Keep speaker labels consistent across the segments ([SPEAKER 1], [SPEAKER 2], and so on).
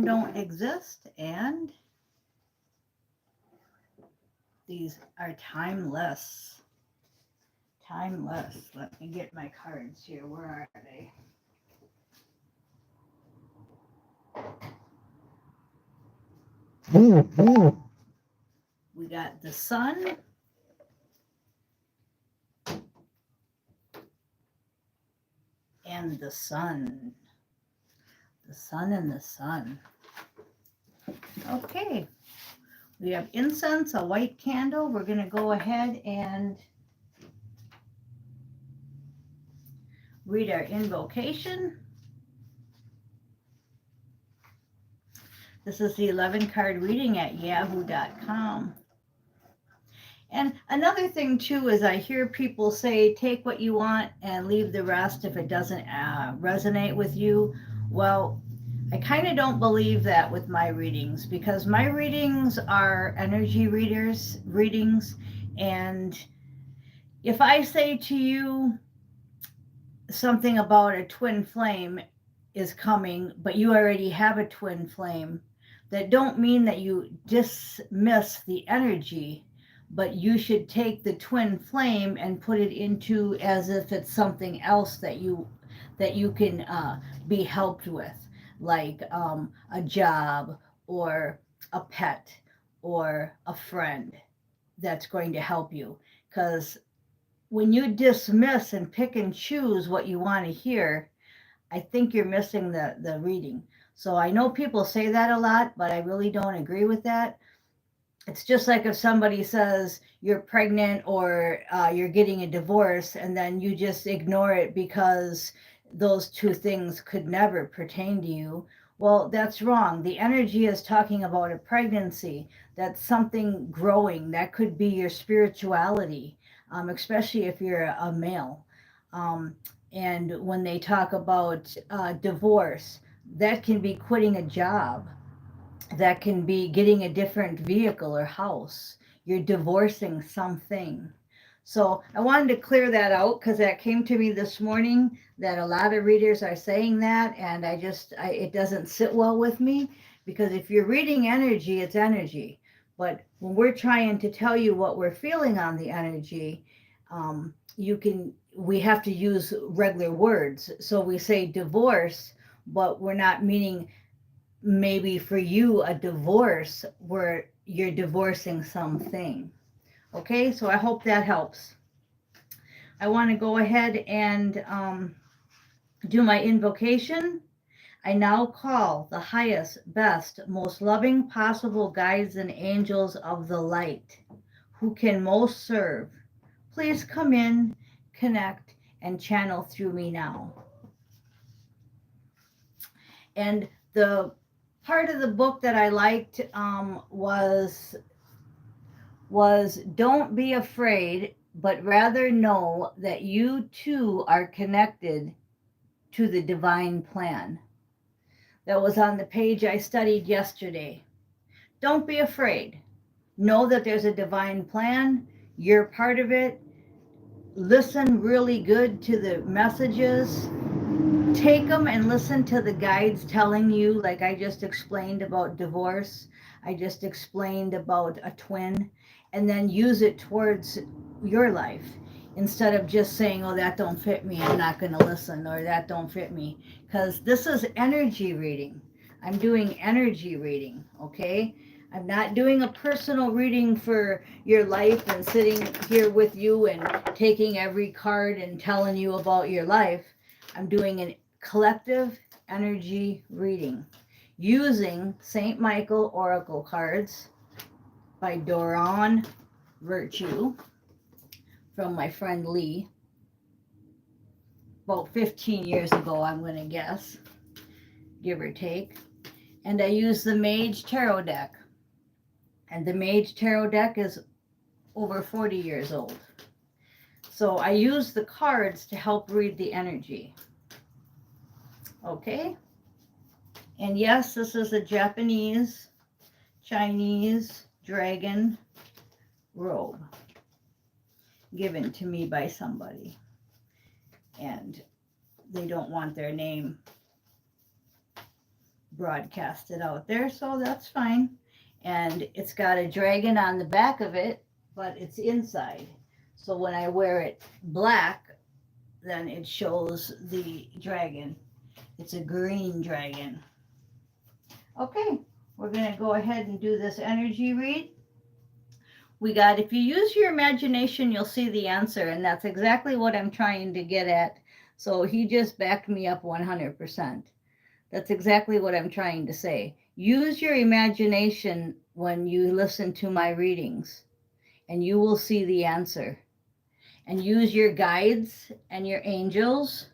[SPEAKER 1] don't exist, and these are timeless. Timeless. Let me get my cards here. Where are they? We got the sun and the sun. The sun and the sun. Okay. We have incense, a white candle. We're going to go ahead and read our invocation. This is the 11 card reading at yahoo.com. And another thing too is I hear people say, take what you want and leave the rest if it doesn't resonate with you. Well, I kind of don't believe that with my readings, because my readings are energy readings. And if I say to you something about a twin flame is coming, but you already have a twin flame, that don't mean that you dismiss the energy, but you should take the twin flame and put it into as if it's something else that you can be helped with, like a job or a pet or a friend that's going to help you. Because when you dismiss and pick and choose what you want to hear, I think you're missing the reading. So I know people say that a lot, but I really don't agree with that. It's just like if somebody says you're pregnant or you're getting a divorce, and then you just ignore it because those two things could never pertain to you. Well, that's wrong. The energy is talking about a pregnancy. That's something growing. That could be your spirituality, especially if you're a male. And when they talk about divorce, that can be quitting a job. That can be getting a different vehicle or house. You're divorcing something. So I wanted to clear that out because that came to me this morning, that a lot of readers are saying that, and it doesn't sit well with me, because if you're reading energy, it's energy. But when we're trying to tell you what we're feeling on the energy, we have to use regular words. So we say divorce, but we're not meaning maybe for you a divorce where you're divorcing something. Okay, so I hope that helps. I want to go ahead and do my invocation. I now call the highest, best, most loving possible guides and angels of the light, who can most serve. Please come in, connect, and channel through me now. And the part of the book that I liked was don't be afraid, but rather know that you too are connected to the divine plan. That was on the page I studied yesterday. Don't be afraid. Know that there's a divine plan. You're part of it. Listen really good to the messages. Take them and listen to the guides telling you, like I just explained about divorce. I just explained about a twin, and then use it towards your life instead of just saying, oh, that don't fit me, I'm not going to listen, or that don't fit me, because this is energy reading. I'm doing energy reading, okay? I'm not doing a personal reading for your life and sitting here with you and taking every card and telling you about your life. I'm doing an collective energy reading using St. Michael Oracle cards by Doron Virtue from my friend Lee, about 15 years ago, I'm going to guess, give or take. And I use the Mage Tarot deck. And the Mage Tarot deck is over 40 years old. So I use the cards to help read the energy. Okay? And yes, this is a Japanese, Chinese dragon robe given to me by somebody. And they don't want their name broadcast it out there, so that's fine. And it's got a dragon on the back of it, but it's inside. So when I wear it black, then it shows the dragon. It's a green dragon. Okay, we're going to go ahead and do this energy read. We got, if you use your imagination, you'll see the answer, and that's exactly what I'm trying to get at. So he just backed me up 100%. That's exactly what I'm trying to say. Use your imagination when you listen to my readings, and you will see the answer. And use your guides and your angels,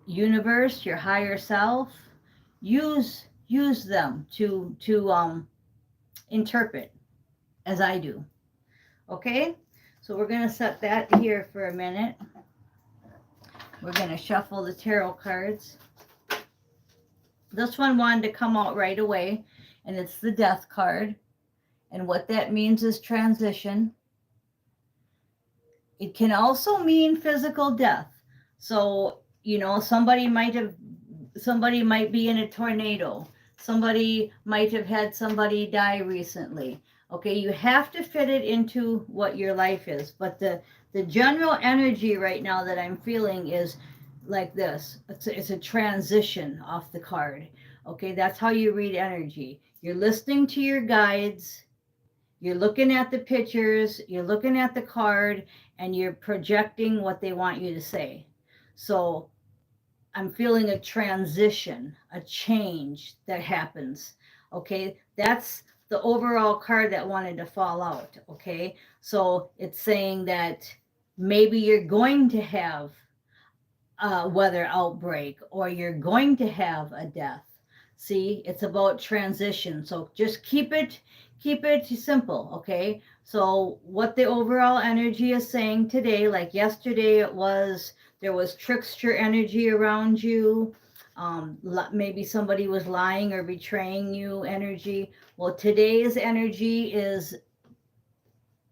[SPEAKER 1] universe, your higher self. Use them to interpret, as I do. Okay, so we're going to set that here for a minute. We're going to shuffle the tarot cards. This one wanted to come out right away, and it's the Death card. And what that means is transition. It can also mean physical death. So, you know, somebody might be in a tornado. Somebody might have had somebody die recently. Okay, you have to fit it into what your life is. But the general energy right now that I'm feeling is like this. It's a transition off the card. Okay, that's how you read energy. You're listening to your guides. You're looking at the pictures. You're looking at the card, and you're projecting what they want you to say. So I'm feeling a transition, a change that happens. Okay, that's the overall card that wanted to fall out. Okay, so it's saying that maybe you're going to have a weather outbreak, or you're going to have a death. See, it's about transition. So just keep it simple. Okay, so what the overall energy is saying today, like yesterday there was trickster energy around you. Maybe somebody was lying or betraying you energy. Well, today's energy is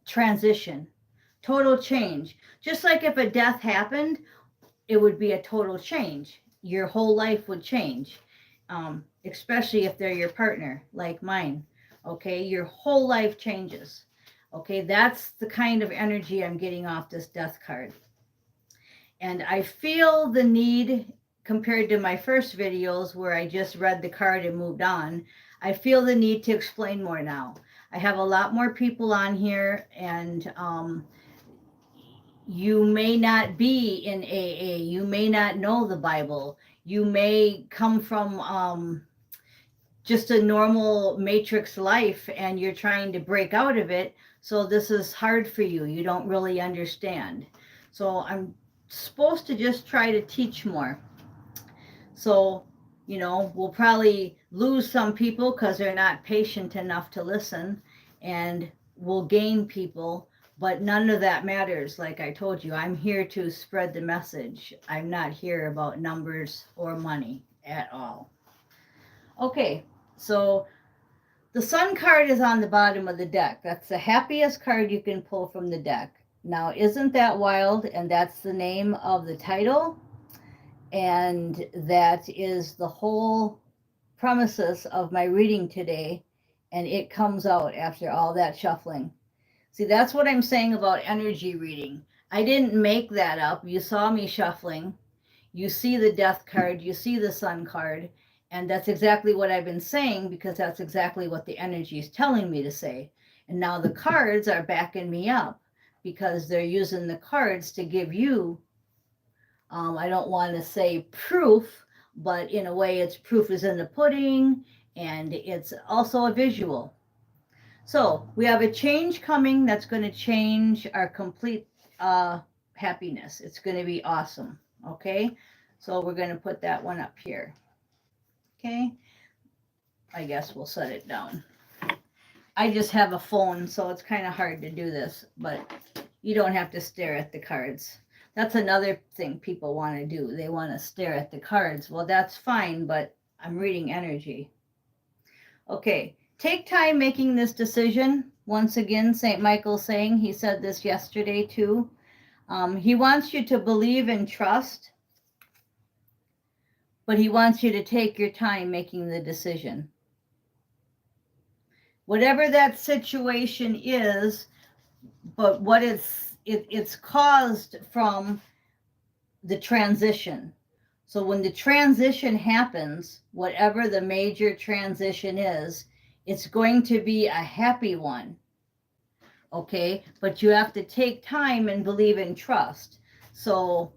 [SPEAKER 1] transition, total change. Just like if a death happened, it would be a total change. Your whole life would change, especially if they're your partner, like mine. Okay, your whole life changes. Okay, that's the kind of energy I'm getting off this Death card. And I feel the need, compared to my first videos where I just read the card and moved on, I feel the need to explain more now. I have a lot more people on here, and you may not be in AA. You may not know the Bible. You may come from just a normal matrix life, and you're trying to break out of it. So this is hard for you. You don't really understand. So I'm supposed to just try to teach more. So, you know, we'll probably lose some people because they're not patient enough to listen, and we'll gain people, but none of that matters. Like I told you, I'm here to spread the message. I'm not here about numbers or money at all. Okay, so the Sun card is on the bottom of the deck. That's the happiest card you can pull from the deck. Now, isn't that wild? And that's the name of the title. And that is the whole premises of my reading today. And it comes out after all that shuffling. See, that's what I'm saying about energy reading. I didn't make that up. You saw me shuffling. You see the Death card. You see the Sun card. And that's exactly what I've been saying, because that's exactly what the energy is telling me to say. And now the cards are backing me up, because they're using the cards to give you, I don't want to say proof, but in a way it's proof is in the pudding, and it's also a visual. So we have a change coming that's going to change our complete happiness. It's going to be awesome. Okay, so we're going to put that one up here. Okay, I guess we'll set it down. I just have a phone, so it's kind of hard to do this, but you don't have to stare at the cards. That's another thing people want to do. They want to stare at the cards. Well, that's fine, but I'm reading energy. Okay, take time making this decision. Once again, St. Michael's saying, he said this yesterday too. He wants you to believe and trust. but he wants you to take your time making the decision. Whatever that situation is, but what it's caused from the transition. So when the transition happens, whatever the major transition is, it's going to be a happy one. Okay, but you have to take time and believe and trust. So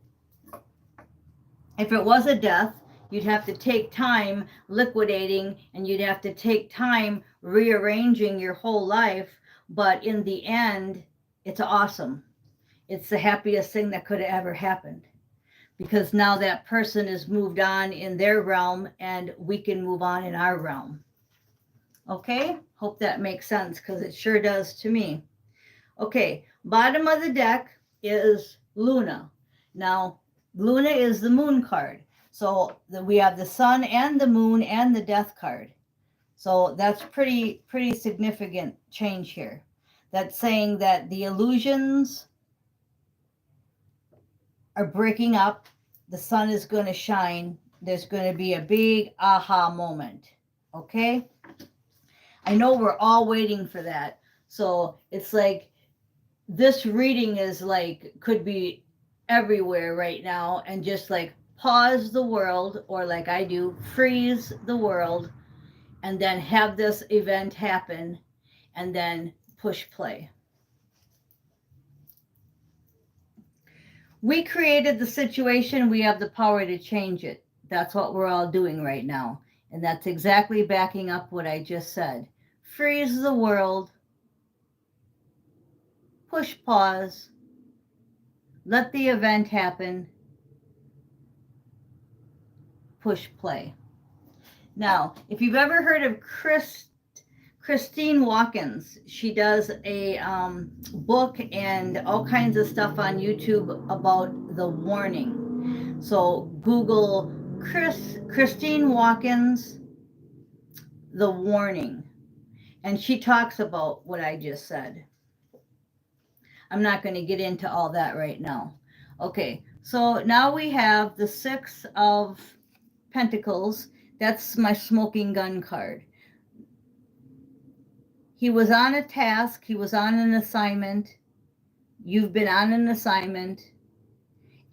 [SPEAKER 1] if it was a death, you'd have to take time liquidating, and you'd have to take time rearranging your whole life. But in the end, it's awesome. It's the happiest thing that could have ever happened, because now that person has moved on in their realm and we can move on in our realm. Okay, hope that makes sense, because it sure does to me. Okay, bottom of the deck is Luna. Now, Luna is the moon card. So we have the sun and the moon and the death card. So that's pretty significant change here. That's saying that the illusions are breaking up. The sun is going to shine. There's going to be a big aha moment. Okay? I know we're all waiting for that. So it's like this reading is like, could be everywhere right now, and just like pause the world, or like I do, freeze the world, and then have this event happen, and then push play. We created the situation. We have the power to change it. That's what we're all doing right now. And that's exactly backing up what I just said. Freeze the world. Push pause. Let the event happen. Push play. Now, if you've ever heard of Christine Watkins, she does a book and all kinds of stuff on YouTube about the warning. So Google Christine Watkins, the warning, and she talks about what I just said. I'm not going to get into all that right now. Okay, so now we have the Six of Pentacles. That's my smoking gun card. He was on a task. He was on an assignment. You've been on an assignment.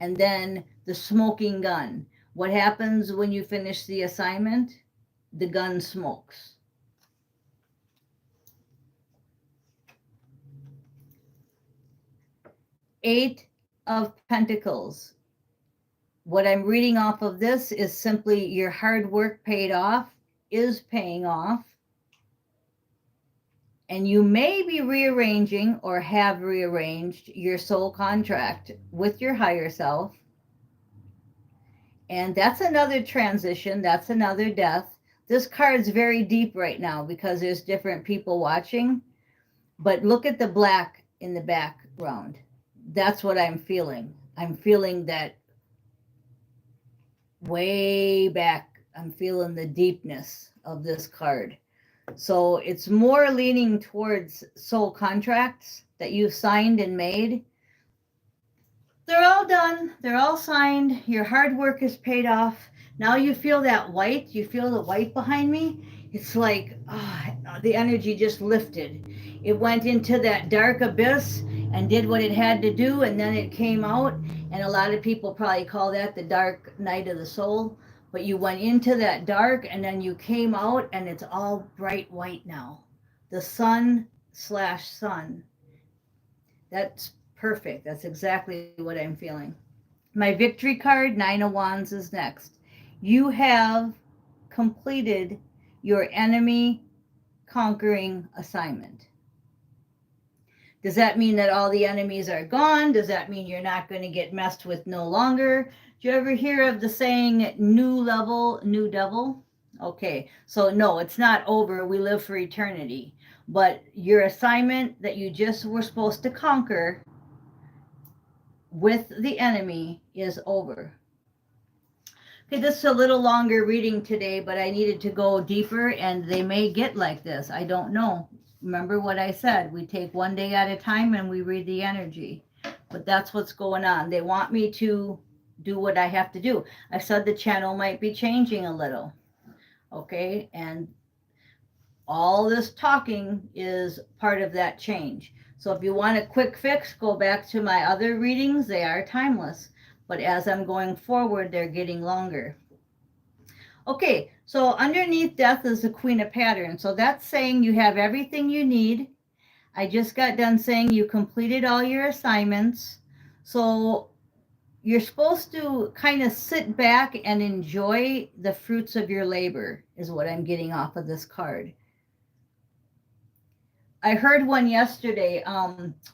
[SPEAKER 1] And then the smoking gun. What happens when you finish the assignment? The gun smokes. Eight of Pentacles. What I'm reading off of this is simply your hard work paid off, is paying off. And you may be rearranging or have rearranged your soul contract with your higher self. And that's another transition. That's another death. This card's very deep right now because there's different people watching. But look at the black in the background. That's what I'm feeling. I'm feeling that way back. I'm feeling the deepness of this card. So it's more leaning towards soul contracts that you've signed and made. They're all done. They're all signed. Your hard work is paid off. Now you feel that white. You feel the white behind me? It's like the energy just lifted. It went into that dark abyss and did what it had to do, and then it came out. And a lot of people probably call that the dark night of the soul. But you went into that dark, and then you came out, and it's all bright white now. The sun/sun. That's perfect. That's exactly what I'm feeling. My victory card, Nine of Wands, is next. You have completed your enemy conquering assignment. Does that mean that all the enemies are gone? Does that mean you're not going to get messed with no longer? Do you ever hear of the saying, new level, new devil? Okay, so no, it's not over. We live for eternity. But your assignment that you just were supposed to conquer with the enemy is over. Okay, this is a little longer reading today, but I needed to go deeper, and they may get like this. I don't know. Remember what I said. We take one day at a time and we read the energy. But that's what's going on. They want me to do what I have to do. I said the channel might be changing a little. Okay, and all this talking is part of that change. So if you want a quick fix, go back to my other readings. They are timeless. But as I'm going forward, they're getting longer. Okay, so underneath death is the Queen of Patterns. So that's saying you have everything you need. I just got done saying you completed all your assignments. So you're supposed to kind of sit back and enjoy the fruits of your labor, is what I'm getting off of this card. I heard one yesterday.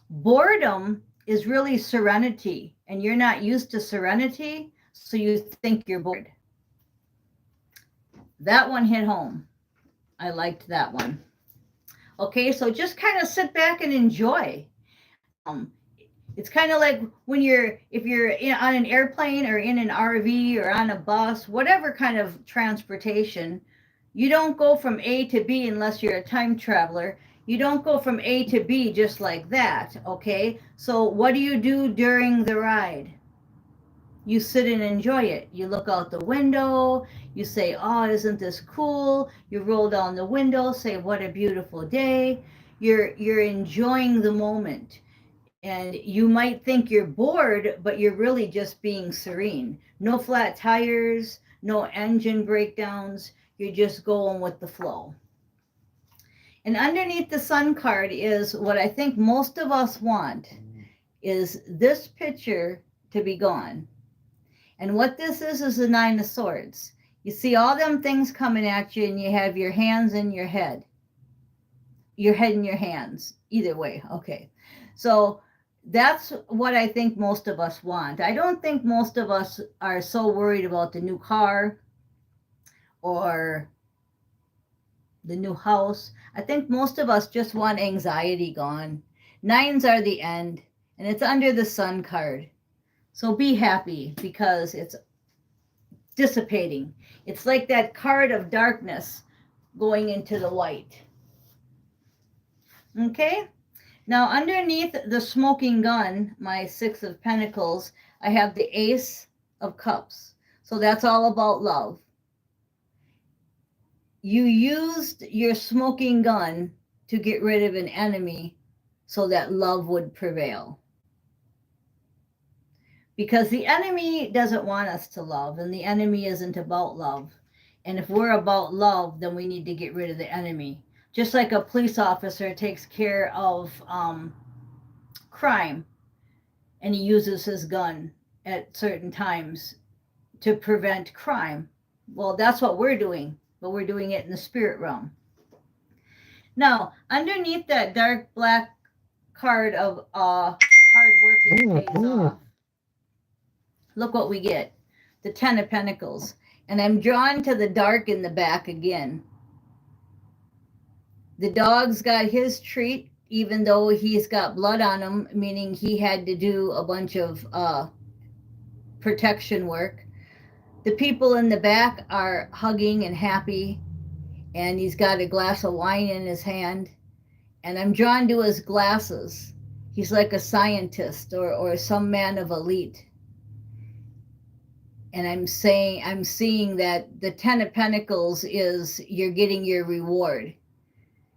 [SPEAKER 1] Boredom is really serenity, and you're not used to serenity, so you think you're bored. That one hit home. I liked that one. Okay, so just kind of sit back and enjoy. It's kind of like when if you're on an airplane or in an RV or on a bus, whatever kind of transportation, you don't go from A to B unless you're a time traveler. You don't go from A to B just like that, okay? So what do you do during the ride? You sit and enjoy it. You look out the window, you say, oh, isn't this cool? You roll down the window, say, what a beautiful day. You're enjoying the moment. And you might think you're bored, but you're really just being serene. No flat tires, no engine breakdowns. You're just going with the flow. And underneath the Sun card is what I think most of us want, is this picture to be gone. And what this is the Nine of Swords. You see all them things coming at you, and you have your hands in your head. Your head in your hands. Either way, okay. So that's what I think most of us want. I don't think most of us are so worried about the new car or the new house. I think most of us just want anxiety gone. Nines are the end, and it's under the Sun card. So be happy because it's dissipating. It's like that card of darkness going into the white. Okay? Now, underneath the Smoking Gun, my Six of Pentacles, I have the Ace of Cups. So that's all about love. You used your smoking gun to get rid of an enemy so that love would prevail. Because the enemy doesn't want us to love, and the enemy isn't about love. And if we're about love, then we need to get rid of the enemy. Just like a police officer takes care of crime, and he uses his gun at certain times to prevent crime. Well, that's what we're doing, but we're doing it in the spirit realm. Now, underneath that dark black card of hard working pays off, look what we get, the Ten of Pentacles. And I'm drawn to the dark in the back again. The dog's got his treat, even though he's got blood on him, meaning he had to do a bunch of protection work. The people in the back are hugging and happy, and he's got a glass of wine in his hand. And I'm drawn to his glasses. He's like a scientist or some man of elite. And I'm seeing that the Ten of Pentacles is you're getting your reward.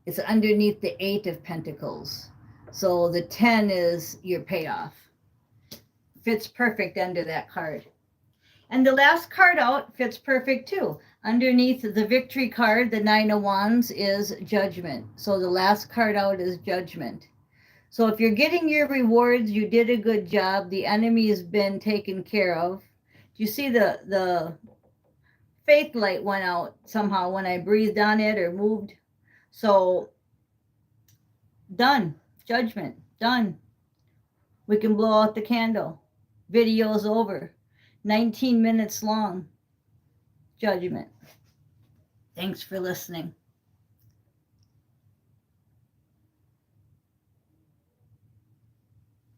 [SPEAKER 1] It's underneath the Eight of Pentacles. So the 10 is your payoff. Fits perfect under that card. And the last card out fits perfect too. Underneath the Victory card, the Nine of Wands, is Judgment. So the last card out is Judgment. So if you're getting your rewards, you did a good job. The enemy has been taken care of. Do you see the faith light went out somehow when I breathed on it or moved? So, done. Judgment, done. We can blow out the candle. Video's over. 19 minutes long. Judgment. Thanks for listening.